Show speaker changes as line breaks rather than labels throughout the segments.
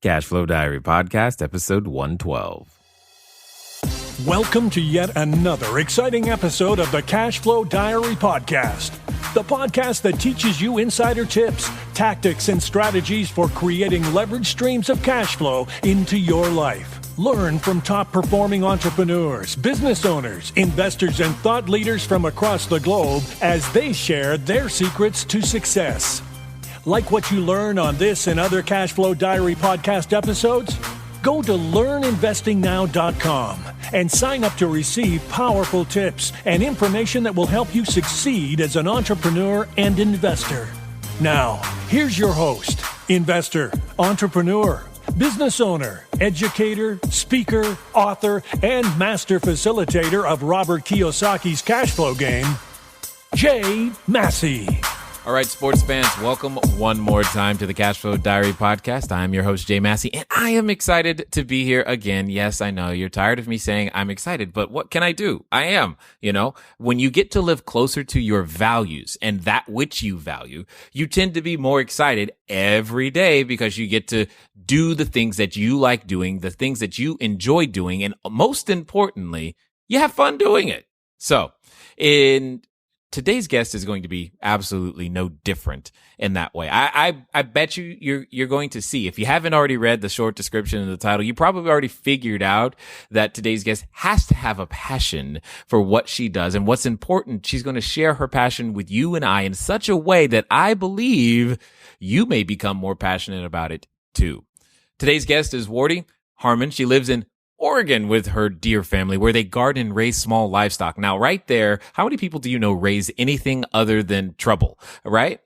Cashflow Diary Podcast, episode 112.
Welcome to yet another exciting episode of the CashFlow Diary Podcast, the podcast that teaches you insider tips, tactics, and strategies for creating leverage streams of cash flow into your life. Learn from top-performing entrepreneurs, business owners, investors, and thought leaders from across the globe as they share their secrets to success. Like what you learn on this and other CashFlow Diary podcast episodes? Go to learninvestingnow.com and sign up to receive powerful tips and information that will help you succeed as an entrepreneur and investor. Now, here's your host, investor, entrepreneur, business owner, educator, speaker, author, and master facilitator of Robert Kiyosaki's cash flow game, Jay Massey.
All right, sports fans, welcome one more time to the Cashflow Diary Podcast. I'm your host, Jay Massey, and I am excited to be here again. Yes, I know you're tired of me saying I'm excited, but what can I do? I am. When you get to live closer to your values and that which you value, you tend to be more excited every day because you get to do the things that you like doing, the things that you enjoy doing, and most importantly, you have fun doing it. So, today's guest is going to be absolutely no different in that way. I bet you're going to see, if you haven't already read the short description of the title, you probably already figured out that today's guest has to have a passion for what she does. And what's important, she's going to share her passion with you and I in such a way that I believe you may become more passionate about it too. Today's guest is Wardee Harmon. She lives in Oregon with her dear family, where they garden and raise small livestock. Now, right there, how many people do you know raise anything other than trouble, right?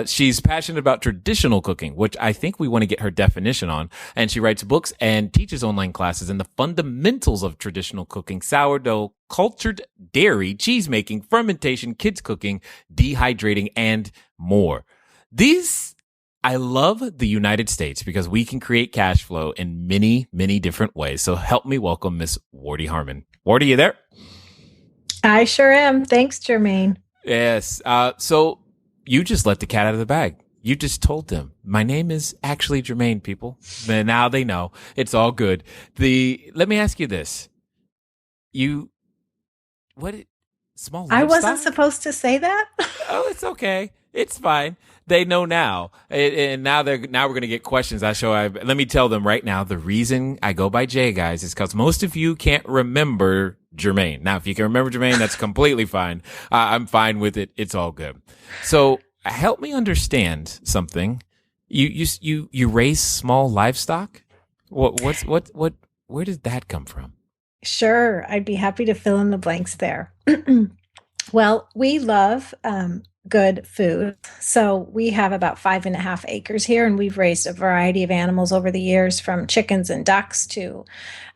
She's passionate about traditional cooking, which I think we want to get her definition on. And she writes books and teaches online classes in the fundamentals of traditional cooking: sourdough, cultured dairy, cheese making, fermentation, kids cooking, dehydrating, and more. I love the United States because we can create cash flow in many, many different ways. So help me welcome Miss Wardee Harmon. Wardee, you there?
I sure am. Thanks, Jermaine.
Yes. So you just let the cat out of the bag. You just told them, my name is actually Jermaine, people. And now they know. It's all good. Let me ask you this. Small livestock?
I wasn't supposed to say that.
Oh, it's okay. It's fine. They know now, and now we're going to get questions. Let me tell them right now. The reason I go by Jay, guys, is because most of you can't remember Jermaine. Now, if you can remember Jermaine, that's completely fine. I'm fine with it. It's all good. So help me understand something. You raise small livestock? Where did that come from?
Sure. I'd be happy to fill in the blanks there. Well, we love good food. So we have about 5.5 acres here, and we've raised a variety of animals over the years, from chickens and ducks to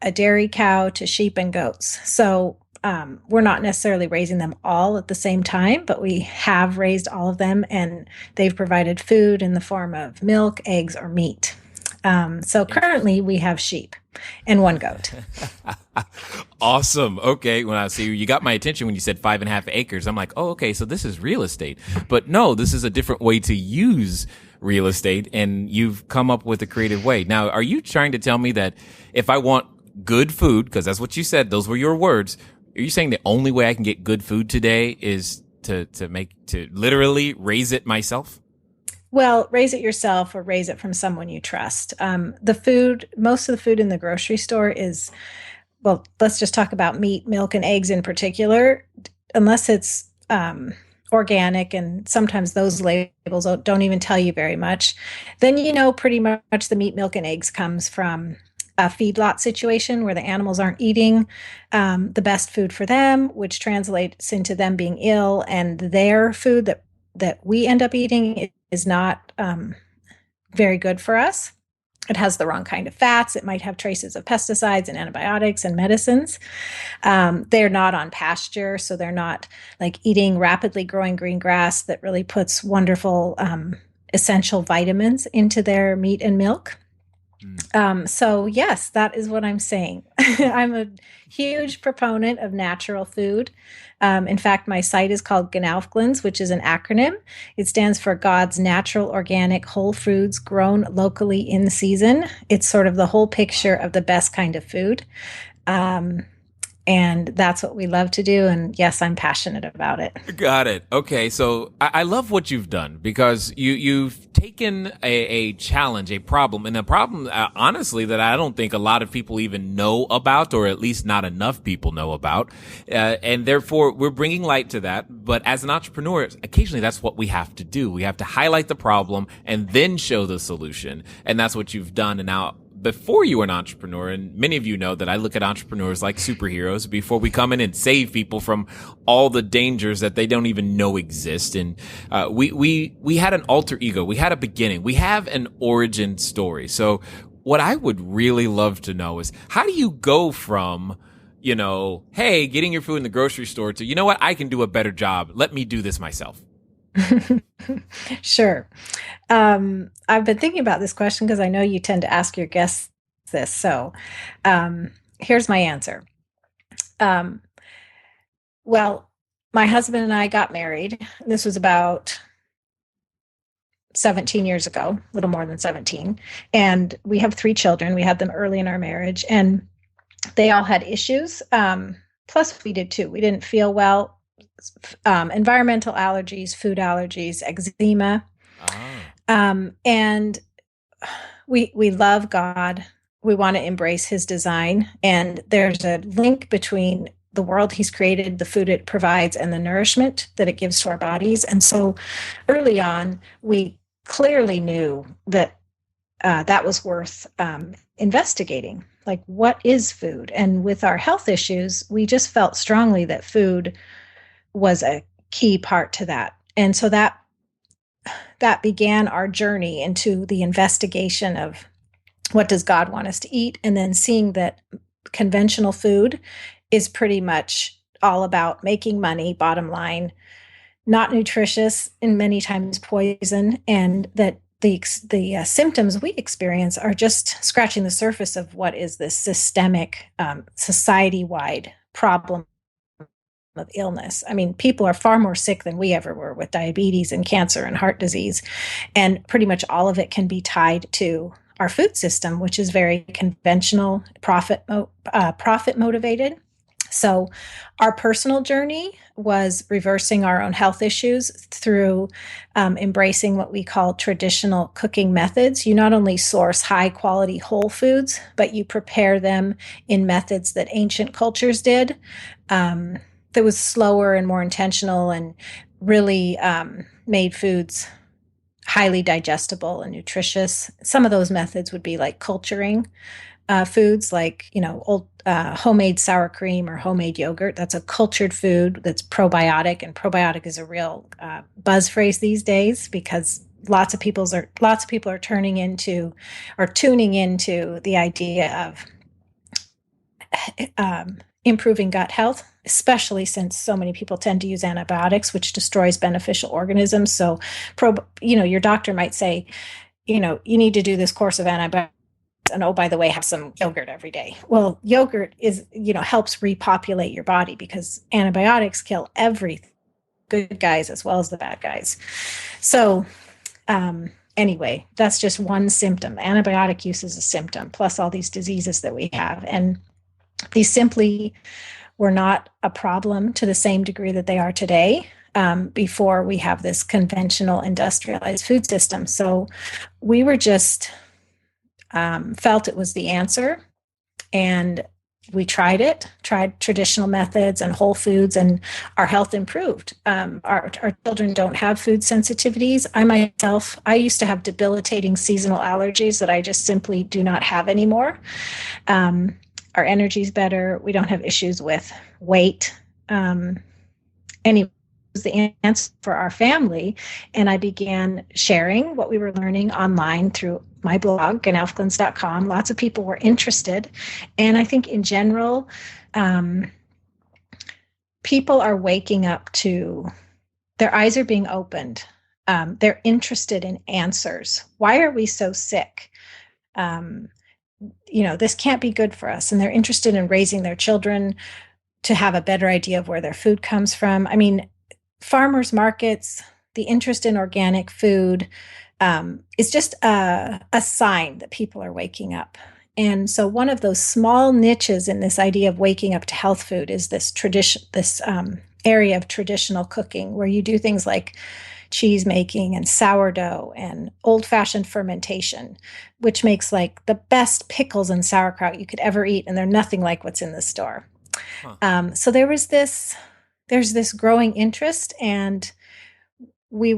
a dairy cow to sheep and goats. So we're not necessarily raising them all at the same time, but we have raised all of them, and they've provided food in the form of milk, eggs, or meat. So currently we have sheep and 1 goat.
Awesome. Okay. Well, so you got my attention when you said 5.5 acres. I'm like, oh, okay. So this is real estate, but no, this is a different way to use real estate, and you've come up with a creative way. Now, are you trying to tell me that if I want good food, because that's what you said, those were your words, are you saying the only way I can get good food today is to literally raise it myself?
Well, raise it yourself or raise it from someone you trust. Most of the food in the grocery store is, well, let's just talk about meat, milk, and eggs in particular, unless it's organic, and sometimes those labels don't even tell you very much. Then pretty much the meat, milk, and eggs comes from a feedlot situation where the animals aren't eating the best food for them, which translates into them being ill, and their food that we end up eating is not very good for us. It has the wrong kind of fats. It might have traces of pesticides and antibiotics and medicines. They're not on pasture, so they're not like eating rapidly growing green grass that really puts wonderful essential vitamins into their meat and milk. So yes, that is what I'm saying. I'm a huge proponent of natural food. In fact, my site is called Gnaufglins, which is an acronym. It stands for God's Natural Organic Whole Foods Grown Locally in Season. It's sort of the whole picture of the best kind of food. And that's what we love to do. And yes, I'm passionate about it.
Got it. Okay, so I love what you've done because you've taken a challenge, a problem, and a problem, honestly, that I don't think a lot of people even know about, or at least not enough people know about. And therefore, we're bringing light to that. But as an entrepreneur, occasionally that's what we have to do. We have to highlight the problem and then show the solution. And that's what you've done. And now, before you were an entrepreneur, and many of you know that I look at entrepreneurs like superheroes before we come in and save people from all the dangers that they don't even know exist. And we had an alter ego. We had a beginning. We have an origin story. So what I would really love to know is, how do you go from, hey, getting your food in the grocery store to, you know what, I can do a better job. Let me do this myself.
Sure. I've been thinking about this question because I know you tend to ask your guests this. So here's my answer. Well, my husband and I got married. This was about 17 years ago, a little more than 17. And we have 3 children. We had them early in our marriage, and they all had issues. Plus, we did too. We didn't feel well. Environmental allergies, food allergies, eczema. And we love God. We want to embrace his design. And there's a link between the world he's created, the food it provides, and the nourishment that it gives to our bodies. And so early on, we clearly knew that that was worth investigating. Like, what is food? And with our health issues, we just felt strongly that food was a key part to that. And so that began our journey into the investigation of what does God want us to eat, and then seeing that conventional food is pretty much all about making money, bottom line, not nutritious, and many times poison, and that the symptoms we experience are just scratching the surface of what is this systemic, society-wide problem of illness. I mean, people are far more sick than we ever were with diabetes and cancer and heart disease. And pretty much all of it can be tied to our food system, which is very conventional, profit motivated. So our personal journey was reversing our own health issues through embracing what we call traditional cooking methods. You not only source high quality whole foods, but you prepare them in methods that ancient cultures did. That was slower and more intentional, and really made foods highly digestible and nutritious. Some of those methods would be like culturing foods, like old homemade sour cream or homemade yogurt. That's a cultured food that's probiotic, and probiotic is a real buzz phrase these days because lots of people are tuning into the idea of improving gut health, especially since so many people tend to use antibiotics, which destroys beneficial organisms. So, your doctor might say, you need to do this course of antibiotics, and oh, by the way, have some yogurt every day. Well, yogurt helps repopulate your body because antibiotics kill everything, good guys as well as the bad guys. So, anyway, that's just one symptom. Antibiotic use is a symptom, plus all these diseases that we have. And these simply were not a problem to the same degree that they are today before we have this conventional industrialized food system. So we were just felt it was the answer, and we tried traditional methods and whole foods, and our health improved. Our children don't have food sensitivities. I used to have debilitating seasonal allergies that I just simply do not have anymore. Our energy's better. We don't have issues with weight. Anyway, it was the answer for our family. And I began sharing what we were learning online through my blog, gnaufglins.com. Lots of people were interested. And I think in general, people are waking up to, their eyes are being opened. They're interested in answers. Why are we so sick? um, this can't be good for us. And they're interested in raising their children to have a better idea of where their food comes from. I mean, farmers markets, the interest in organic food is just a sign that people are waking up. And so one of those small niches in this idea of waking up to health food is this area of traditional cooking where you do things like cheese making and sourdough and old-fashioned fermentation, which makes like the best pickles and sauerkraut you could ever eat, and they're nothing like what's in the store. So there's this growing interest, and I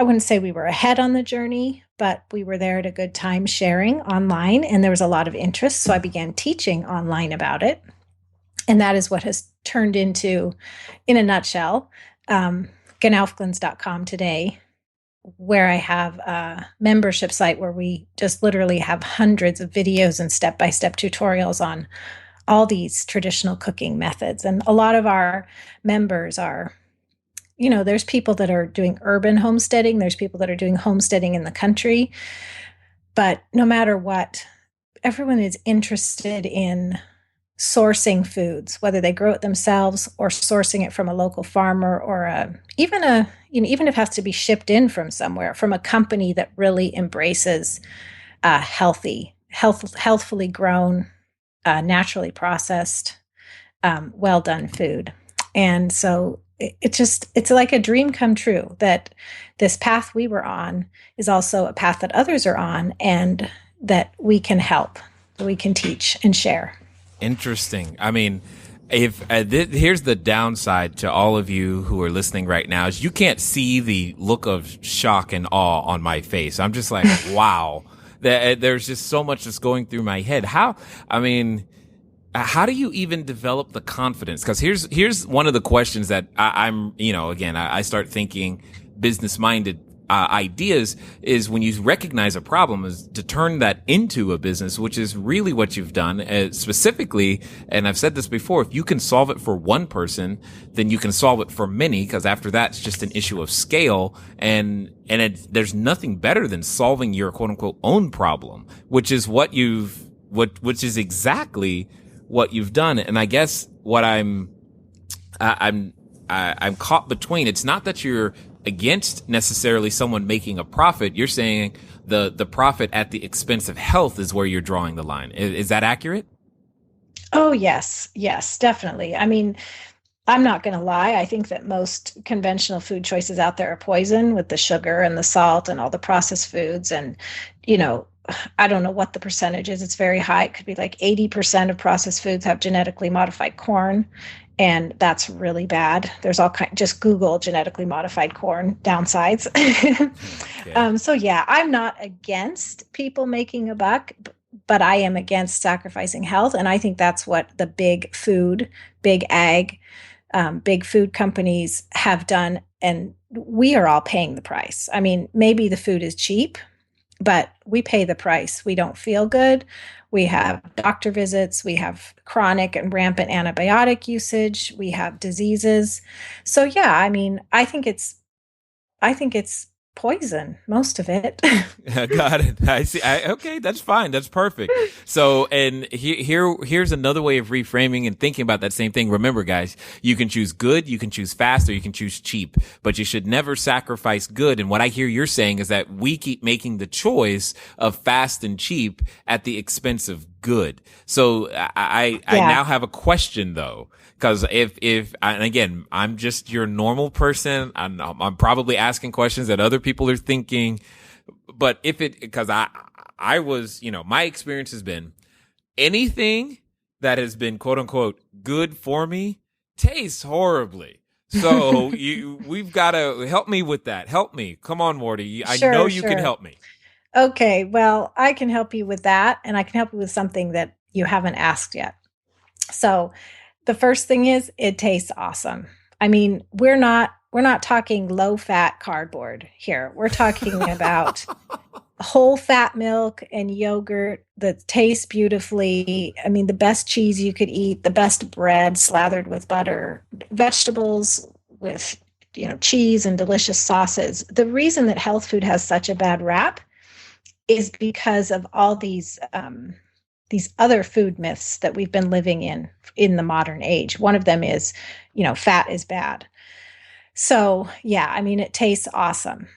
wouldn't say we were ahead on the journey, but we were there at a good time sharing online, and there was a lot of interest. So I began teaching online about it. And that is what has turned into, in a nutshell, gnaufglins.com today, where I have a membership site where we just literally have hundreds of videos and step-by-step tutorials on all these traditional cooking methods. And a lot of our members are, there's people that are doing urban homesteading, there's people that are doing homesteading in the country. But no matter what, everyone is interested in sourcing foods, whether they grow it themselves or sourcing it from a local farmer, or even if it has to be shipped in from somewhere, from a company that really embraces healthfully grown, naturally processed, well done food. And so it's like a dream come true that this path we were on is also a path that others are on, and that we can help, we can teach and share.
Interesting. I mean, if here's the downside to all of you who are listening right now is you can't see the look of shock and awe on my face. I'm just like, wow. There's just so much that's going through my head. How do you even develop the confidence? Because here's one of the questions that I start thinking business-minded ideas is when you recognize a problem is to turn that into a business, which is really what you've done. Specifically, and I've said this before, if you can solve it for one person, then you can solve it for many, because after that, it's just an issue of scale. And there's nothing better than solving your quote unquote own problem, which is which is exactly what you've done. And I guess what I'm caught between, it's not that you're against necessarily someone making a profit. You're saying the profit at the expense of health is where you're drawing the line. Is that accurate?
Oh, yes, definitely. I mean, I'm not going to lie. I think that most conventional food choices out there are poison, with the sugar and the salt and all the processed foods. And, I don't know what the percentage is. It's very high. It could be like 80% of processed foods have genetically modified corn. And that's really bad. There's just Google genetically modified corn downsides. Okay. So yeah, I'm not against people making a buck, but I am against sacrificing health. And I think that's what the big ag, big food companies have done. And we are all paying the price. I mean, maybe the food is cheap, but we pay the price. We don't feel good. We have doctor visits. We have chronic and rampant antibiotic usage. We have diseases. So yeah, I mean, I think it's poison, most of it.
Got it. I see. Okay, that's fine. That's perfect. So, and here's another way of reframing and thinking about that same thing. Remember, guys, you can choose good, you can choose fast, or you can choose cheap, but you should never sacrifice good. And what I hear you're saying is that we keep making the choice of fast and cheap at the expense of good. So I now have a question though. Because if and again, I'm just your normal person. I'm probably asking questions that other people are thinking. But because I was, my experience has been anything that has been quote unquote good for me tastes horribly. So we've got to help me with that. Help me. Come on, Wardee. I know you can help me.
Okay. Well, I can help you with that. And I can help you with something that you haven't asked yet. So the first thing is it tastes awesome. I mean, we're not talking low fat cardboard here. We're talking about whole fat milk and yogurt that tastes beautifully. I mean, the best cheese you could eat, the best bread slathered with butter, vegetables with, cheese and delicious sauces. The reason that health food has such a bad rap is because of all these other food myths that we've been living in the modern age. One of them is, fat is bad. So yeah, I mean, it tastes awesome.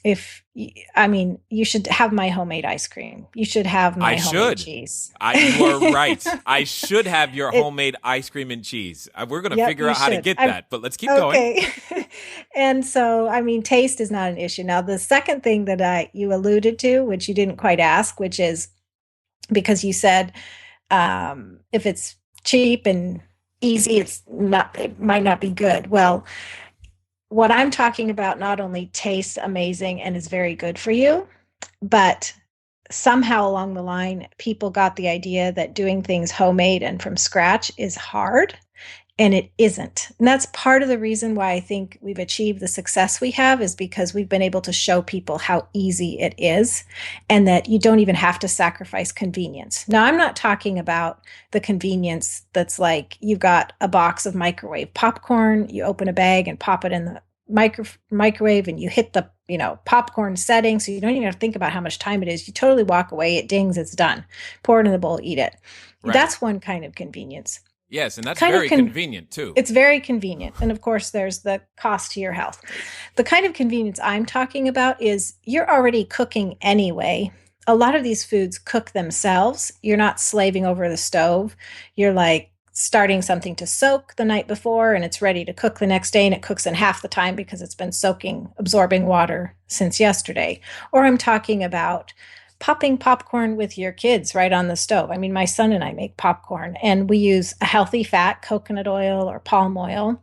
You should have my homemade ice cream. You should have
I
my homemade
should.
cheese.
You are right. I should have your homemade ice cream and cheese. We're going to figure out how to get that, but let's keep going.
And so, I mean, taste is not an issue. Now, the second thing that you alluded to, which you didn't quite ask, which is because you said if it's cheap and easy, it might not be good. Well, what I'm talking about not only tastes amazing and is very good for you, but somehow along the line, people got the idea that doing things homemade and from scratch is hard, and it isn't. And that's part of the reason why I think we've achieved the success we have, is because we've been able to show people how easy it is and that you don't even have to sacrifice convenience. Now, I'm not talking about the convenience that's like you've got a box of microwave popcorn, you open a bag and pop it in the microwave and you hit the popcorn setting, so you don't even have to think about how much time it is. You totally walk away, it dings, it's done. Pour it in the bowl, eat it. Right. That's one kind of convenience.
Yes, and that's very convenient too.
It's very convenient. And of course, there's the cost to your health. The kind of convenience I'm talking about is you're already cooking anyway. A lot of these foods cook themselves. You're not slaving over the stove. You're like starting something to soak the night before and it's ready to cook the next day, and it cooks in half the time because it's been absorbing water since yesterday. Or I'm talking about popping popcorn with your kids right on the stove. I mean, my son and I make popcorn and we use a healthy fat, coconut oil or palm oil.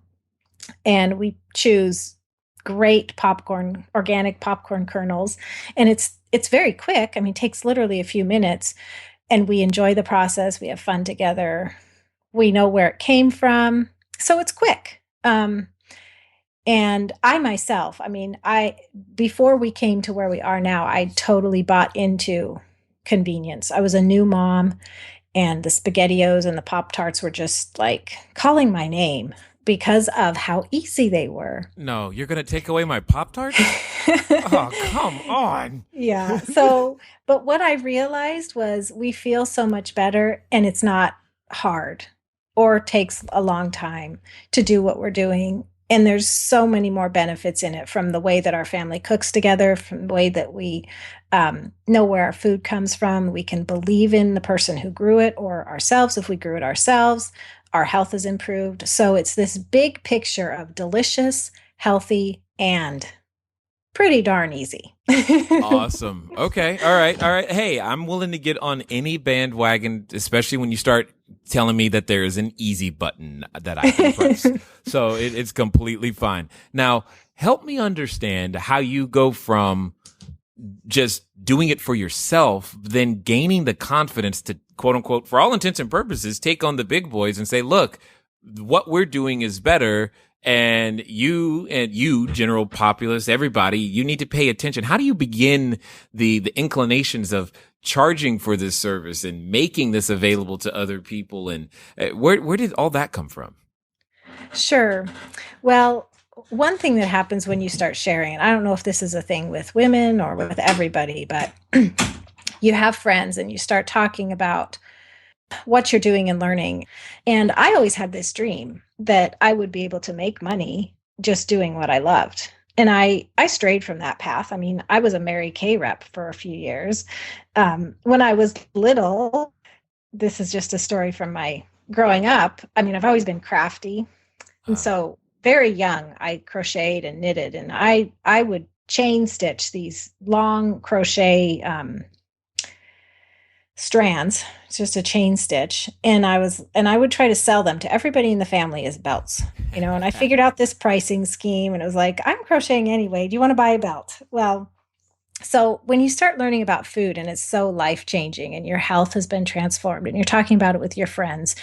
And we choose great popcorn, organic popcorn kernels. And it's very quick. I mean, it takes literally a few minutes, and we enjoy the process. We have fun together. We know where it came from. So it's quick. And I myself, before we came to where we are now, I totally bought into convenience. I was a new mom, and the SpaghettiOs and the Pop-Tarts were just like calling my name because of how easy they were.
No, you're going to take away my Pop-Tarts? Oh, come on.
Yeah. So, but what I realized was we feel so much better, and it's not hard or takes a long time to do what we're doing. And there's so many more benefits in it, from the way that our family cooks together, from the way that we know where our food comes from. We can believe in the person who grew it, or ourselves if we grew it ourselves. Our health is improved. So it's this big picture of delicious, healthy, and pretty darn easy.
Awesome. Okay. All right. Hey, I'm willing to get on any bandwagon, especially when you start telling me that there is an easy button that I can press. So it's completely fine. Now, help me understand how you go from just doing it for yourself, then gaining the confidence to, quote unquote, for all intents and purposes, take on the big boys and say, look, what we're doing is better. And you, general populace, everybody, you need to pay attention. How do you begin the inclinations of charging for this service and making this available to other people? And where did all that come from?
Sure. Well, one thing that happens when you start sharing, and I don't know if this is a thing with women or with everybody, but you have friends and you start talking about what you're doing and learning. And I always had this dream that I would be able to make money just doing what I loved. And I strayed from that path. I mean, I was a Mary Kay rep for a few years. When I was little, this is just a story from my growing up. I mean, I've always been crafty. And so very young, I crocheted and knitted, and I would chain stitch these long crochet strands. It's just a chain stitch. And I would try to sell them to everybody in the family as belts, and I figured out this pricing scheme, and it was like, I'm crocheting anyway. Do you want to buy a belt? Well, so when you start learning about food and it's so life-changing and your health has been transformed and you're talking about it with your friends,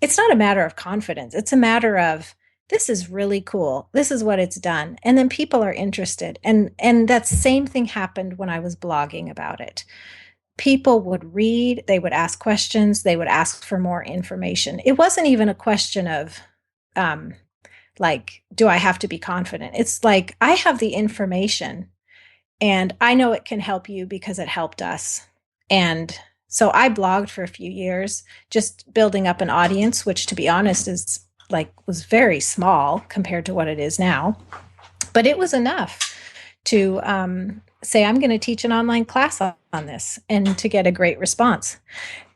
it's not a matter of confidence. It's a matter of, this is really cool. This is what it's done. And then people are interested. And that same thing happened when I was blogging about it. People would read, they would ask questions, they would ask for more information. It wasn't even a question of, like, do I have to be confident? It's like, I have the information And I know it can help you because it helped us. And so I blogged for a few years, just building up an audience, which to be honest was very small compared to what it is now. But it was enough to say, I'm going to teach an online class on this, and to get a great response,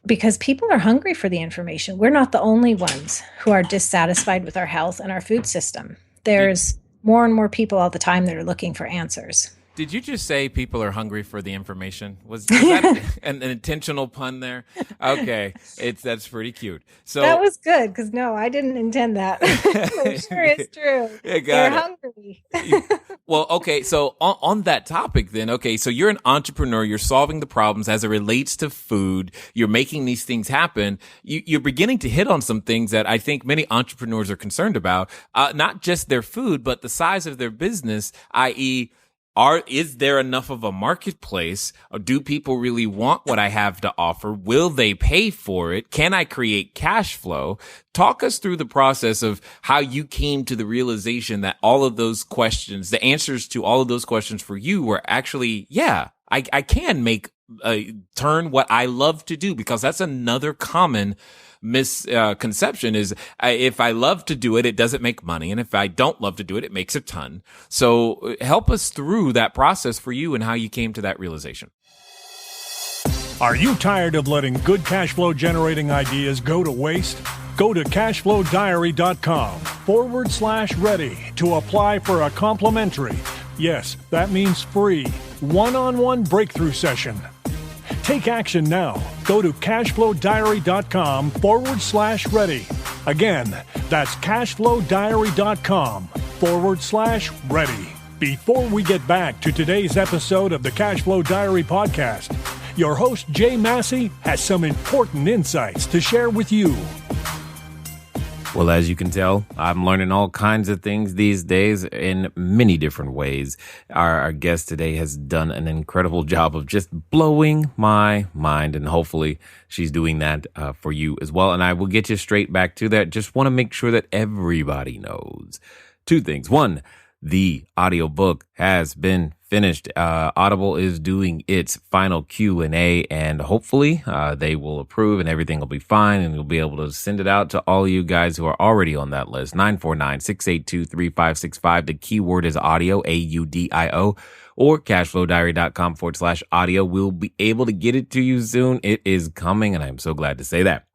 because people are hungry for the information. We're not the only ones who are dissatisfied with our health and our food system. There's more and more people all the time that are looking for answers.
Did you just say people are hungry for the information? Was that an intentional pun there? Okay, that's pretty cute. So
that was good, because no, I didn't intend that. I'm sure it's true. They're hungry.
Well, okay, so on that topic then, okay, so you're an entrepreneur, you're solving the problems as it relates to food, you're making these things happen, you're beginning to hit on some things that I think many entrepreneurs are concerned about, not just their food, but the size of their business, i.e., is there enough of a marketplace? Or do people really want what I have to offer? Will they pay for it? Can I create cash flow? Talk us through the process of how you came to the realization that all of those questions, the answers to all of those questions for you were actually, I can turn what I love to do, because that's another common misconception is if I love to do it, it doesn't make money. And if I don't love to do it, it makes a ton. So help us through that process for you and how you came to that realization.
Are you tired of letting good cash flow generating ideas go to waste? Go to CashFlowDiary.com/ready to apply for a complimentary, yes, that means free, one-on-one breakthrough session. Take action now. Go to CashFlowDiary.com/ready. Again, that's CashFlowDiary.com/ready. Before we get back to today's episode of the Cashflow Diary podcast, your host Jay Massey has some important insights to share with you.
Well, as you can tell, I'm learning all kinds of things these days in many different ways. Our guest today has done an incredible job of just blowing my mind, and hopefully she's doing that for you as well. And I will get you straight back to that. Just want to make sure that everybody knows two things. One, the audiobook has been finished. Audible is doing its final Q&A, and hopefully they will approve and everything will be fine, and you'll be able to send it out to all you guys who are already on that list. 949-682-3565. The keyword is audio, AUDIO, or cashflowdiary.com/audio. We'll be able to get it to you soon. It is coming, and I'm so glad to say that.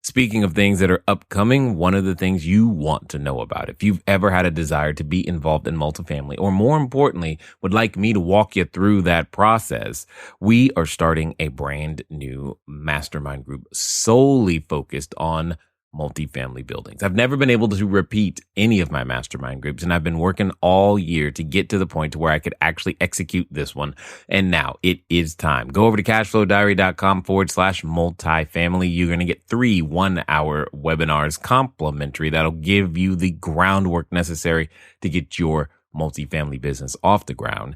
Speaking of things that are upcoming, one of the things you want to know about, if you've ever had a desire to be involved in multifamily, or more importantly, would like me to walk you through that process, we are starting a brand new mastermind group solely focused on multifamily buildings. I've never been able to repeat any of my mastermind groups, and I've been working all year to get to the point to where I could actually execute this one. And now it is time. Go over to cashflowdiary.com/multifamily. You're going to get 3 1-hour webinars complimentary that'll give you the groundwork necessary to get your multifamily business off the ground.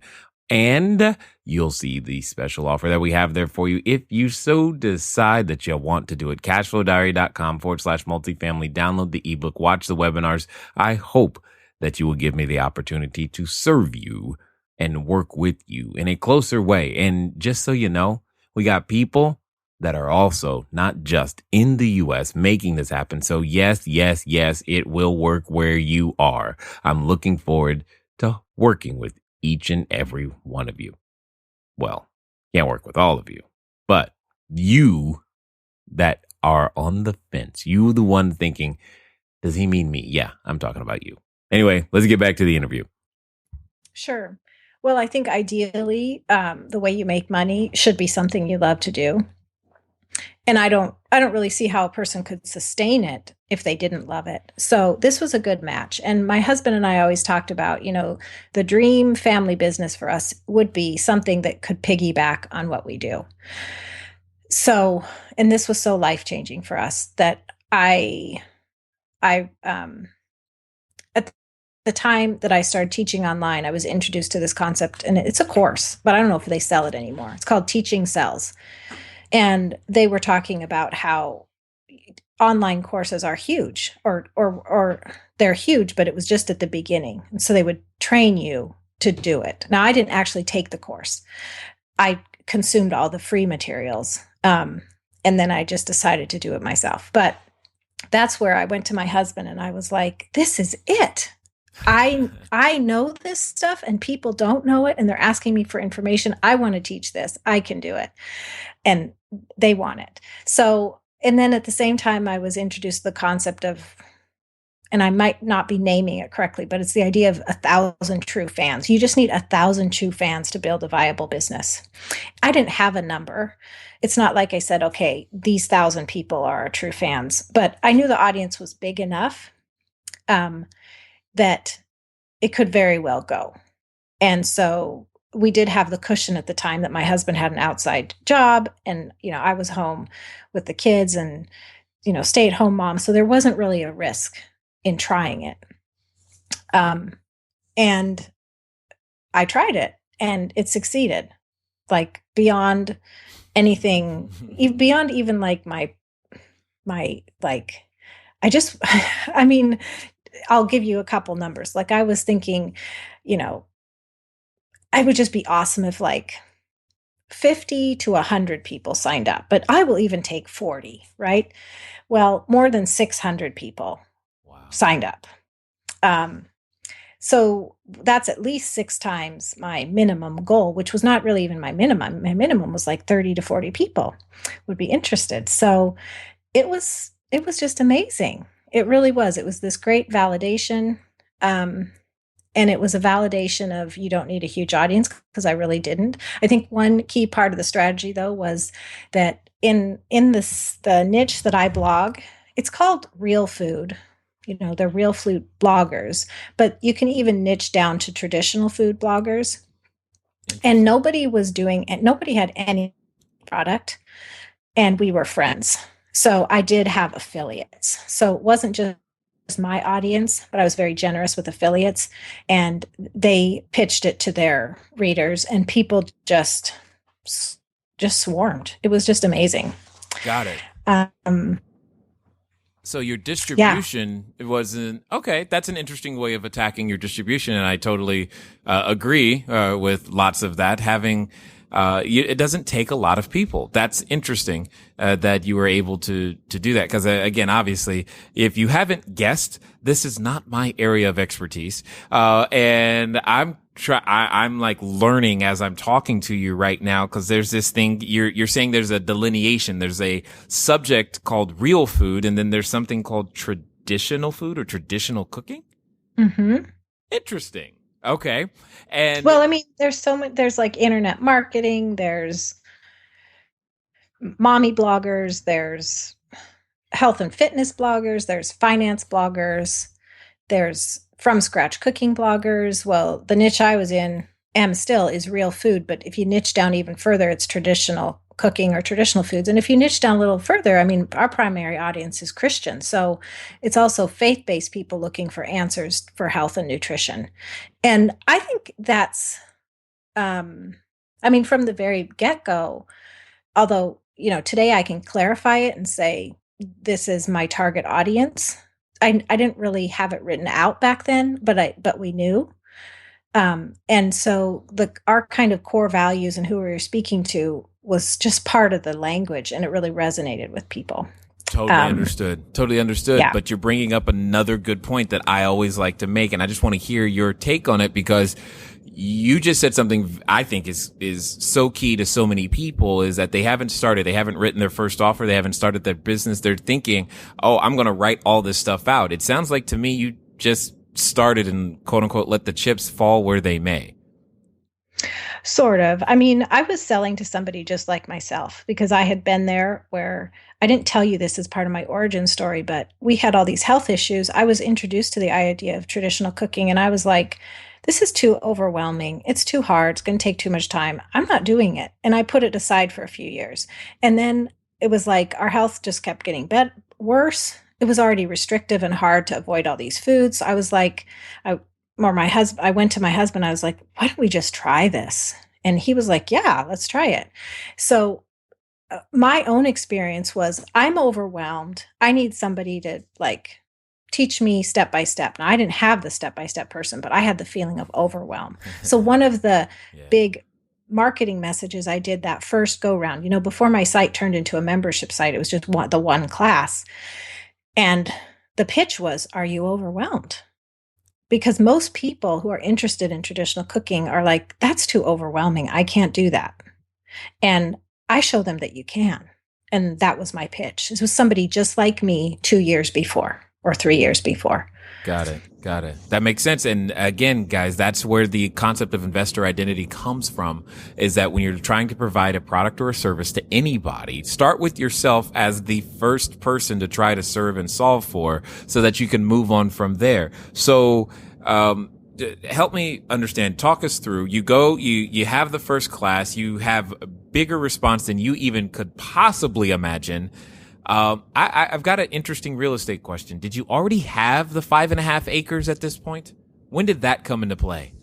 And you'll see the special offer that we have there for you if you so decide that you want to do it. Cashflowdiary.com/multifamily. Download the ebook, watch the webinars. I hope that you will give me the opportunity to serve you and work with you in a closer way. And just so you know, we got people that are also not just in the U.S. making this happen. So yes, it will work where you are. I'm looking forward to working with each and every one of you. Well, can't work with all of you, but you that are on the fence, you the one thinking, does he mean me? Yeah, I'm talking about you. Anyway, let's get back to the interview.
Sure. Well, I think ideally, the way you make money should be something you love to do. And I don't really see how a person could sustain it if they didn't love it. So this was a good match. And my husband and I always talked about, the dream family business for us would be something that could piggyback on what we do. So, and this was so life-changing for us that at the time that I started teaching online, I was introduced to this concept, and it's a course, but I don't know if they sell it anymore. It's called Teaching Sells. And they were talking about how online courses are huge, or they're huge, but it was just at the beginning. And so they would train you to do it. Now, I didn't actually take the course. I consumed all the free materials. And then I just decided to do it myself. But that's where I went to my husband and I was like, this is it. I know this stuff and people don't know it and they're asking me for information. I want to teach this. I can do it. And they want it. So, and then at the same time, I was introduced to the concept of, and I might not be naming it correctly, but it's the idea of 1,000 true fans. You just need 1,000 true fans to build a viable business. I didn't have a number. It's not like I said, okay, these 1,000 people are true fans, but I knew the audience was big enough that it could very well go. And so we did have the cushion at the time that my husband had an outside job and, I was home with the kids and, stay-at-home mom. So there wasn't really a risk in trying it. And I tried it and it succeeded, like beyond anything, beyond even like my, like, I mean, I'll give you a couple numbers. Like I was thinking, I would just be awesome if like 50 to 100 people signed up, but I will even take 40, right? Well, more than 600 people signed up. So that's at least 6 times my minimum goal, which was not really even my minimum. My minimum was like 30 to 40 people would be interested. So it was just amazing. It really was. It was this great validation. And it was a validation of you don't need a huge audience because I really didn't. I think one key part of the strategy though was that in the niche that I blog, it's called real food. They're real food bloggers, but you can even niche down to traditional food bloggers. And nobody was doing it. Nobody had any product and we were friends. So I did have affiliates. So it wasn't just my audience, but I was very generous with affiliates and they pitched it to their readers and people just swarmed. It was just amazing.
Got it. So your distribution wasn't okay. That's an interesting way of attacking your distribution, and I totally agree with lots of that. Having it doesn't take a lot of people. That's interesting that you were able to do that because again, obviously, if you haven't guessed, this is not my area of expertise, and I'm like learning as I'm talking to you right now because there's this thing you're saying there's a delineation. There's a subject called real food, and then there's something called traditional food or traditional cooking.
Mm-hmm.
Interesting. Okay. And
well, I mean, there's so much. There's like internet marketing. There's mommy bloggers. There's health and fitness bloggers. There's finance bloggers. There's from scratch cooking bloggers. Well, the niche I was in still is real food, but if you niche down even further, it's traditional cooking or traditional foods. And if you niche down a little further, I mean, our primary audience is Christian. So it's also faith-based people looking for answers for health and nutrition. And I think that's, from the very get-go, although, today I can clarify it and say, this is my target audience. I didn't really have it written out back then, but we knew. And so our kind of core values and who we were speaking to was just part of the language, and it really resonated with people.
Totally understood. Yeah. But you're bringing up another good point that I always like to make, and I just want to hear your take on it because you just said something I think is so key to so many people is that they haven't written their first offer, they haven't started their business. They're thinking, oh, I'm going to write all this stuff out. It sounds like to me you just started and quote unquote let the chips fall where they may.
Sort of. I mean, I was selling to somebody just like myself because I had been there where I didn't tell you this as part of my origin story, but we had all these health issues. I was introduced to the idea of traditional cooking and I was like, this is too overwhelming. It's too hard. It's going to take too much time. I'm not doing it. And I put it aside for a few years. And then it was like our health just kept getting worse. It was already restrictive and hard to avoid all these foods. I was like, I went to my husband. I was like, why don't we just try this? And he was like, yeah, let's try it. So my own experience was I'm overwhelmed. I need somebody to teach me step by step. Now, I didn't have the step by step person, but I had the feeling of overwhelm. So one of the big marketing messages I did that first go round, before my site turned into a membership site, it was just the one class. And the pitch was, are you overwhelmed? Because most people who are interested in traditional cooking are like, that's too overwhelming. I can't do that. And I show them that you can. And that was my pitch. This was somebody just like me 2 years before or 3 years before.
Got it. That makes sense. And again, guys, that's where the concept of investor identity comes from, is that when you're trying to provide a product or a service to anybody, start with yourself as the first person to try to serve and solve for, so that you can move on from there. So, help me understand, talk us through, you have the first class, you have a bigger response than you even could possibly imagine. I've got an interesting real estate question. Did you already have the 5.5 acres at this point? When did that come into play?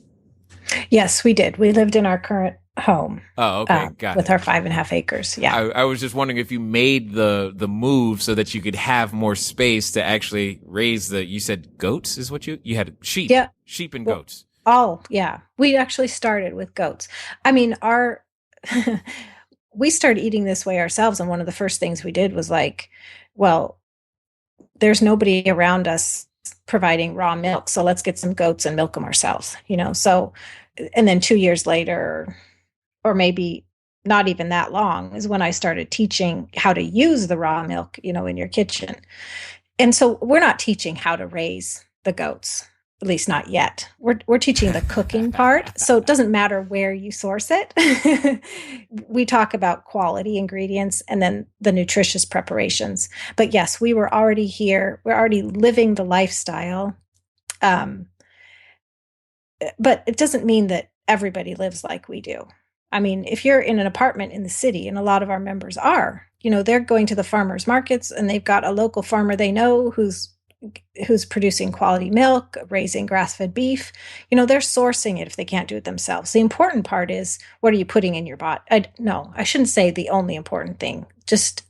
Yes, we did. We lived in our current home.
Oh, okay. Got
with
it.
our 5.5 acres. Yeah.
I was just wondering if you made the move so that you could have more space to actually raise you said goats is what you had sheep.
Yeah.
Sheep and goats.
Oh, yeah. We actually started with goats. I mean, we started eating this way ourselves. And one of the first things we did was like, well, there's nobody around us providing raw milk. So let's get some goats and milk them ourselves, So, and then 2 years later, or maybe not even that long, is when I started teaching how to use the raw milk, in your kitchen. And so we're not teaching how to raise the goats, at least not yet. We're teaching the cooking part. So it doesn't matter where you source it. We talk about quality ingredients and then the nutritious preparations. But yes, we were already here. We're already living the lifestyle. But it doesn't mean that everybody lives like we do. I mean, if you're in an apartment in the city, and a lot of our members are, they're going to the farmers markets and they've got a local farmer they know who's producing quality milk, raising grass-fed beef. They're sourcing it if they can't do it themselves. The important part is, what are you putting in your body? I shouldn't say the only important thing. Just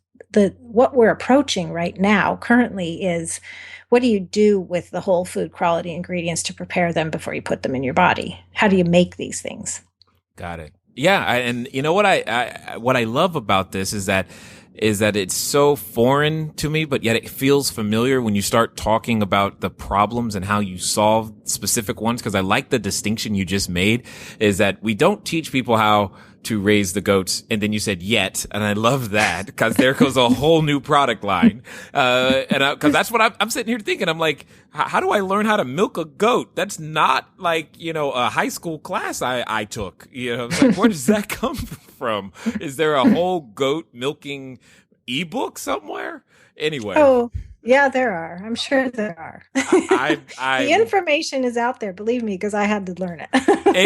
what we're approaching right now currently is, what do you do with the whole food quality ingredients to prepare them before you put them in your body? How do you make these things?
Got it. Yeah, and you know what I love about this is that it's so foreign to me, but yet it feels familiar when you start talking about the problems and how you solve specific ones. Because I like the distinction you just made, is that we don't teach people how to raise the goats, and then you said yet, and I love that, because there goes a whole new product line. Because that's what I'm sitting here thinking. I'm like, how do I learn how to milk a goat? That's not like, a high school class I took. It's like, where does that come from? Is there a whole goat milking ebook somewhere? Anyway.
Oh, yeah, there are. I'm sure there are. The information is out there, believe me, because I had to learn it.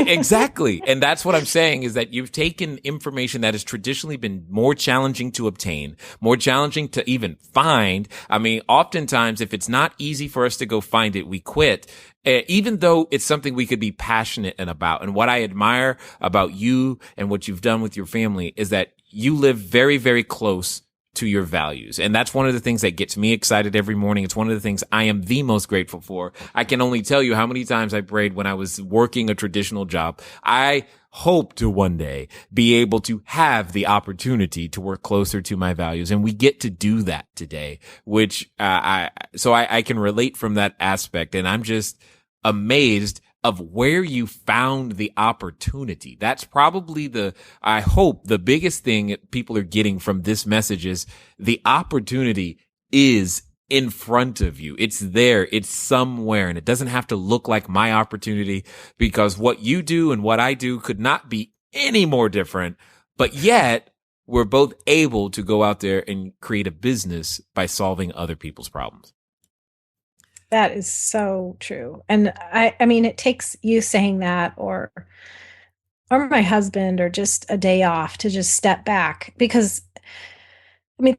Exactly. And that's what I'm saying, is that you've taken information that has traditionally been more challenging to obtain, more challenging to even find. I mean, oftentimes, if it's not easy for us to go find it, we quit. Even though it's something we could be passionate about. And what I admire about you and what you've done with your family is that you live very, very close to your values. And that's one of the things that gets me excited every morning. It's one of the things I am the most grateful for. I can only tell you how many times I prayed when I was working a traditional job. I hope to one day be able to have the opportunity to work closer to my values. And we get to do that today, which, I can relate from that aspect. And I'm just amazed of where you found the opportunity. That's probably I hope the biggest thing people are getting from this message is the opportunity is in front of you. It's there. It's somewhere. And it doesn't have to look like my opportunity, because what you do and what I do could not be any more different. But yet we're both able to go out there and create a business by solving other people's problems.
That is so true. And I mean, it takes you saying that, or my husband, or just a day off to just step back, because I mean,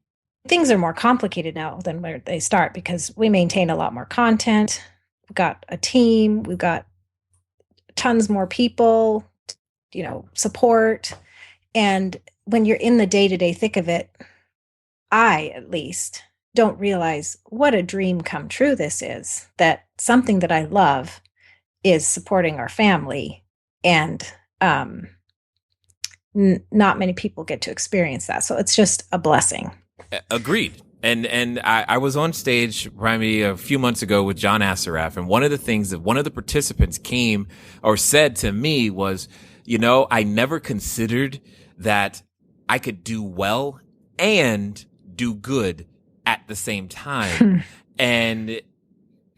things are more complicated now than where they start, because we maintain a lot more content. We've got a team, we've got tons more people, support. And when you're in the day-to-day thick of it, at least don't realize what a dream come true this is, that something that I love is supporting our family. And not many people get to experience that. So it's just a blessing.
Agreed. And I was on stage probably a few months ago with John Assaraf, and one of the things that one of the participants came or said to me was, I never considered that I could do well and do good at the same time. And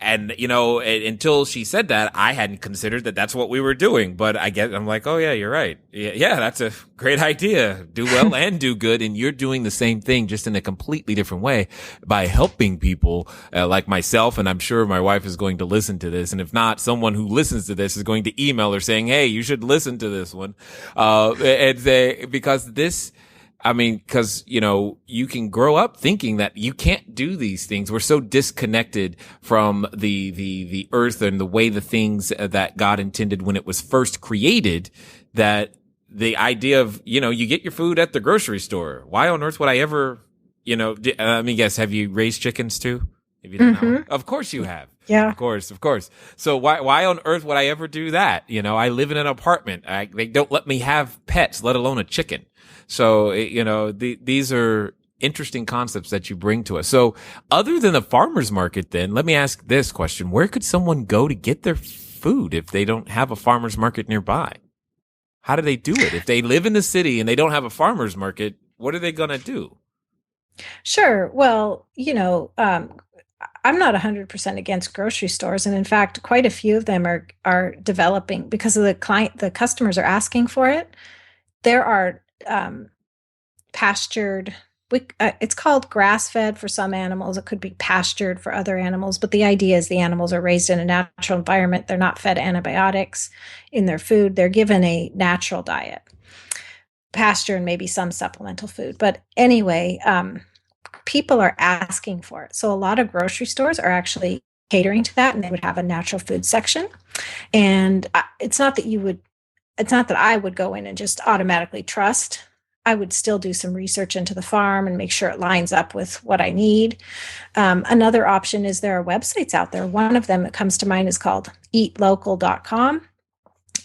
until she said that, I hadn't considered that that's what we were doing. But I'm like, oh yeah, you're right. Yeah, that's a great idea. Do well and do good. And you're doing the same thing, just in a completely different way, by helping people like myself. And I'm sure my wife is going to listen to this. And if not, someone who listens to this is going to email her saying, hey, you should listen to this one. Because you can grow up thinking that you can't do these things. We're so disconnected from the earth and the way the things that God intended when it was first created, that the idea of, you get your food at the grocery store. Why on earth would I ever, let me guess, have you raised chickens too? If you don't know. Of course you have.
Yeah.
Of course. So why on earth would I ever do that? I live in an apartment. They don't let me have pets, let alone a chicken. So, these are interesting concepts that you bring to us. So other than the farmer's market, then let me ask this question. Where could someone go to get their food if they don't have a farmer's market nearby? How do they do it? If they live in the city and they don't have a farmer's market, what are they going to do?
Sure. Well, I'm not 100% against grocery stores. And in fact, quite a few of them are developing because of the customers are asking for it. There are pastured, it's called grass-fed for some animals. It could be pastured for other animals. But the idea is the animals are raised in a natural environment. They're not fed antibiotics in their food. They're given a natural diet, pasture, and maybe some supplemental food. But anyway, people are asking for it. So a lot of grocery stores are actually catering to that, and they would have a natural food section. And it's not that I would go in and just automatically trust. I would still do some research into the farm and make sure it lines up with what I need. Another option is there are websites out there. One of them that comes to mind is called eatlocal.com.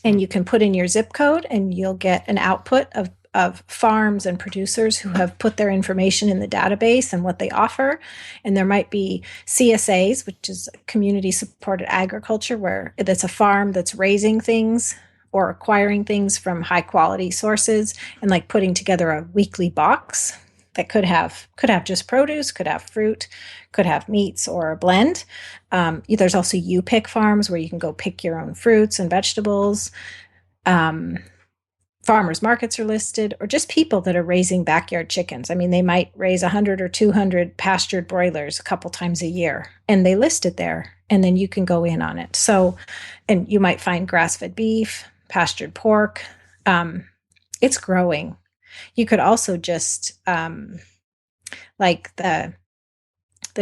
And you can put in your zip code and you'll get an output of farms and producers who have put their information in the database and what they offer. And there might be CSAs, which is community supported agriculture, where it's a farm that's raising things or acquiring things from high quality sources and like putting together a weekly box that could have just produce, could have fruit, could have meats, or a blend. There's also you-pick farms where you can go pick your own fruits and vegetables. Farmers markets are listed, or just people that are raising backyard chickens. I mean, they might raise 100 or 200 pastured broilers a couple times a year, and they list it there, and then you can go in on it. So, and you might find grass-fed beef, pastured pork. It's growing. You could also just, like the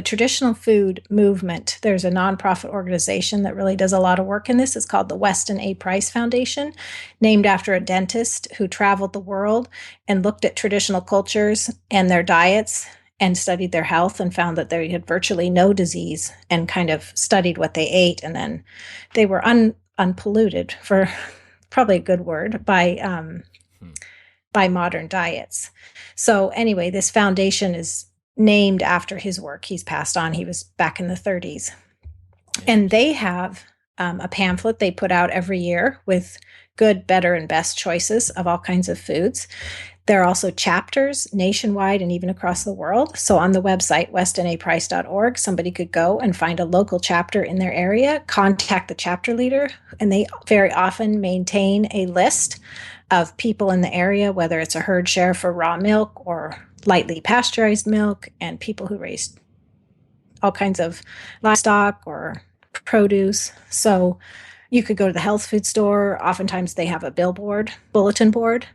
traditional food movement, there's a nonprofit organization that really does a lot of work in this. It's called the Weston A. Price Foundation, named after a dentist who traveled the world and looked at traditional cultures and their diets and studied their health and found that they had virtually no disease, and kind of studied what they ate. And then they were unpolluted, for probably a good word, by modern diets. So anyway, this foundation is named after his work. He's passed on. He was back in the 30s. And they have a pamphlet they put out every year with good, better, and best choices of all kinds of foods. There are also chapters nationwide and even across the world. So on the website, westonaprice.org, somebody could go and find a local chapter in their area, contact the chapter leader, and they very often maintain a list of people in the area, whether it's a herd share for raw milk or lightly pasteurized milk, and people who raise all kinds of livestock or produce. So you could go to the health food store. Oftentimes they have a bulletin board,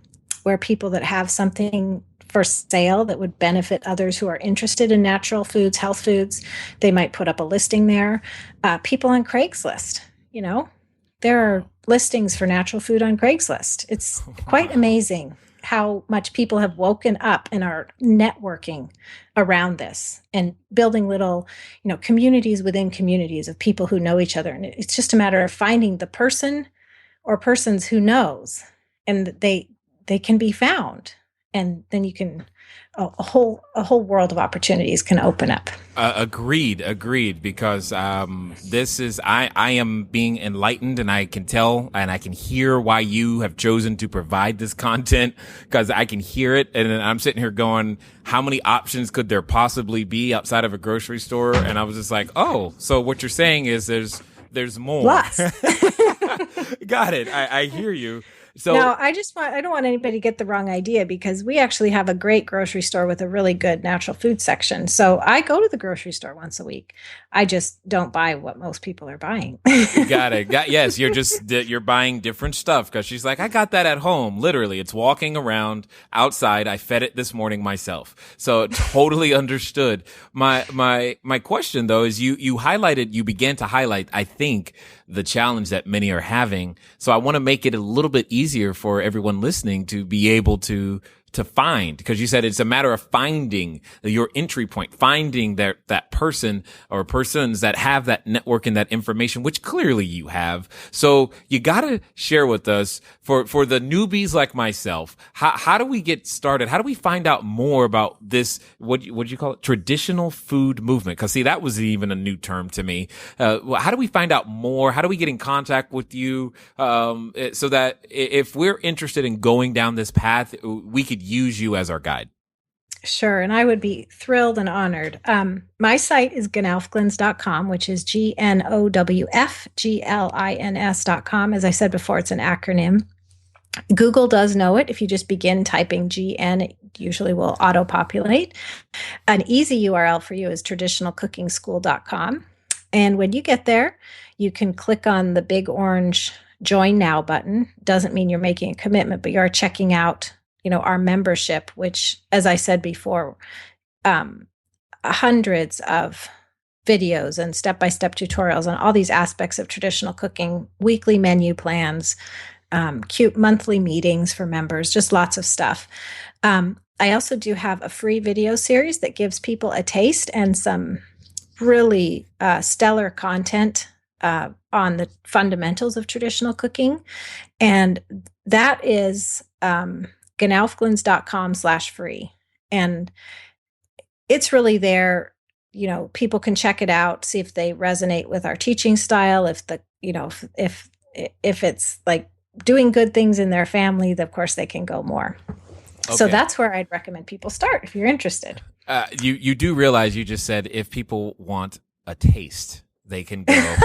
where people that have something for sale that would benefit others who are interested in natural foods, health foods, they might put up a listing there. People on Craigslist, there are listings for natural food on Craigslist. It's quite amazing. how much people have woken up and are networking around this and building little, communities within communities of people who know each other. And it's just a matter of finding the person or persons who knows, and they can be found. And then you can, a whole world of opportunities can open up.
Agreed. Because this is I am being enlightened, and I can tell and I can hear why you have chosen to provide this content, because I can hear it, and I'm sitting here going, how many options could there possibly be outside of a grocery store? And I was just like, oh, so what you're saying is there's more.
Lots.
Got it. I hear you. So
now, I don't want anybody to get the wrong idea, because we actually have a great grocery store with a really good natural food section. So I go to the grocery store once a week. I just don't buy what most people are buying.
Got it. Yes, you're buying different stuff, because she's like, I got that at home. Literally, it's walking around outside. I fed it this morning myself. So totally understood. My question though is you began to highlight, I think, the challenge that many are having. So I want to make it a little bit easier for everyone listening to be able to find, because you said it's a matter of finding your entry point, finding that person or persons that have that network and that information, which clearly you have. So you got to share with us, for the newbies like myself, how do we get started? How do we find out more about this? What you call it? Traditional food movement? Because see, that was even a new term to me. How do we find out more? How do we get in contact with you? So that if we're interested in going down this path, we could use you as our guide.
Sure. And I would be thrilled and honored. My site is gnowfglins.com, which is GNOWFGLINS.com. As I said before, it's an acronym. Google does know it. If you just begin typing GN, it usually will auto-populate. An easy URL for you is traditionalcookingschool.com. And when you get there, you can click on the big orange Join Now button. Doesn't mean you're making a commitment, but you are checking out our membership, which, as I said before, hundreds of videos and step-by-step tutorials on all these aspects of traditional cooking, weekly menu plans, cute monthly meetings for members, just lots of stuff. I also do have a free video series that gives people a taste and some really stellar content on the fundamentals of traditional cooking. And that is gnowfglins.com/free. And it's really there. People can check it out, see if they resonate with our teaching style. If if it's like doing good things in their family, of course they can go more. Okay. So that's where I'd recommend people start if you're interested.
You do realize you just said if people want a taste, they can go.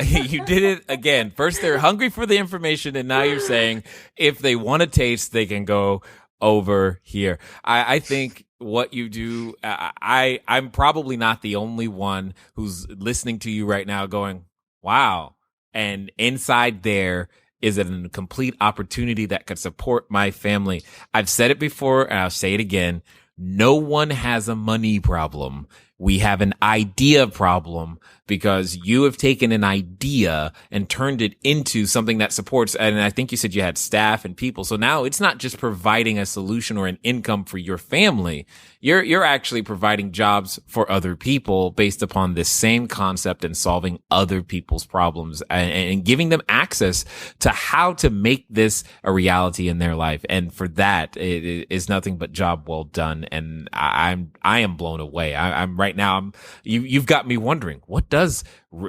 You did it again. First, they're hungry for the information, and now you're saying if they want a taste, they can go over here. I think what you do, I'm probably not the only one who's listening to you right now going, wow. And inside there is a complete opportunity that could support my family. I've said it before, and I'll say it again. No one has a money problem. We have an idea problem, because you have taken an idea and turned it into something that supports. And I think you said you had staff and people. So now it's not just providing a solution or an income for your family. You're actually providing jobs for other people based upon this same concept and solving other people's problems and giving them access to how to make this a reality in their life. And for that, it is nothing but job well done. And I am blown away. I'm right now. You've got me wondering, what does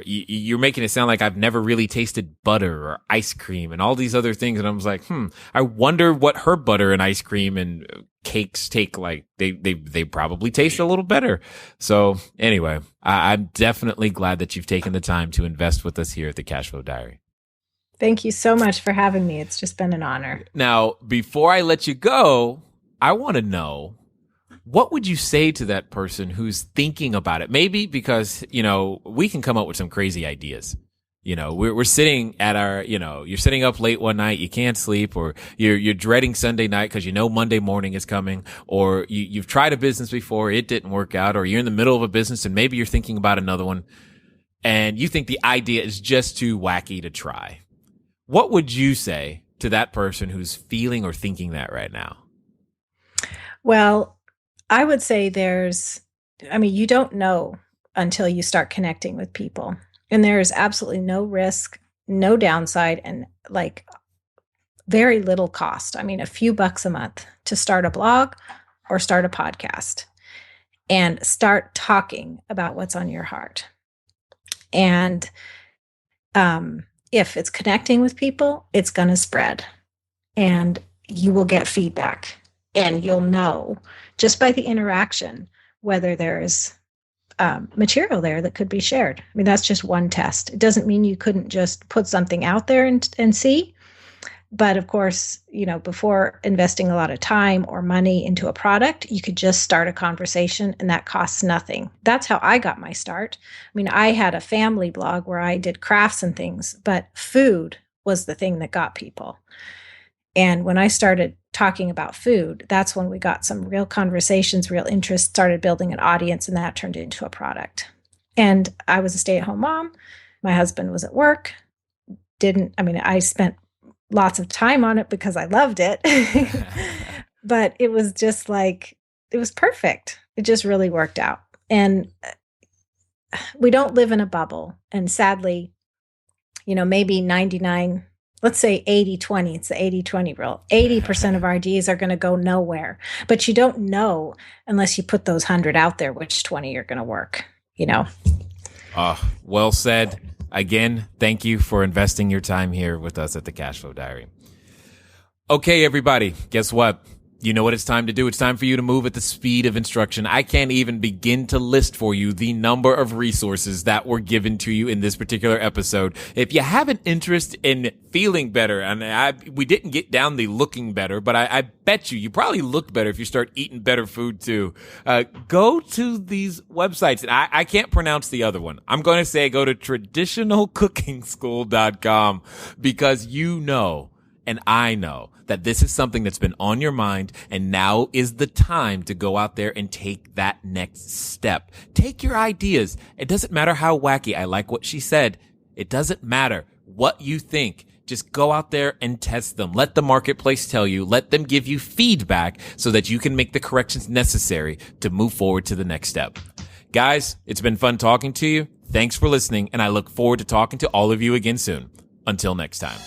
you're making it sound like I've never really tasted butter or ice cream and all these other things. And I was like, I wonder what her butter and ice cream and cakes take like. They probably taste a little better. So anyway, I'm definitely glad that you've taken the time to invest with us here at the Cashflow Diary.
Thank you so much for having me. It's just been an honor.
Now, before I let you go, I want to know, what would you say to that person who's thinking about it? Maybe because, we can come up with some crazy ideas. We're sitting at our, you're sitting up late one night, you can't sleep, or you're dreading Sunday night because Monday morning is coming, or you've tried a business before, it didn't work out, or you're in the middle of a business and maybe you're thinking about another one and you think the idea is just too wacky to try. What would you say to that person who's feeling or thinking that right now?
Well, I would say you don't know until you start connecting with people. And there is absolutely no risk, no downside, and like very little cost. I mean, a few bucks a month to start a blog or start a podcast and start talking about what's on your heart. And if it's connecting with people, it's going to spread and you will get feedback and you'll know just by the interaction whether there is material there that could be shared. I mean, that's just one test. It doesn't mean you couldn't just put something out there and see. But of course, before investing a lot of time or money into a product, you could just start a conversation and that costs nothing. That's how I got my start. I mean, I had a family blog where I did crafts and things, but food was the thing that got people. And when I started talking about food, that's when we got some real conversations, real interest, started building an audience, and that turned into a product. And I was a stay-at-home mom. My husband was at work. I spent lots of time on it because I loved it. But it was just it was perfect. It just really worked out. And we don't live in a bubble. And sadly, maybe 99, let's say 80-20, it's the 80-20 rule. 80% of our ideas are going to go nowhere, but you don't know unless you put those 100 out there, which 20 are going to work,
Well said. Again, thank you for investing your time here with us at the Cashflow Diary. Okay, everybody, guess what? You know what it's time to do. It's time for you to move at the speed of instruction. I can't even begin to list for you the number of resources that were given to you in this particular episode. If you have an interest in feeling better, and we didn't get down the looking better, but I bet you probably look better if you start eating better food too. Go to these websites, and I can't pronounce the other one. I'm going to say go to traditionalcookingschool.com because and I know that this is something that's been on your mind, and now is the time to go out there and take that next step. Take your ideas. It doesn't matter how wacky. I like what she said. It doesn't matter what you think. Just go out there and test them. Let the marketplace tell you. Let them give you feedback so that you can make the corrections necessary to move forward to the next step. Guys, it's been fun talking to you. Thanks for listening, and I look forward to talking to all of you again soon. Until next time.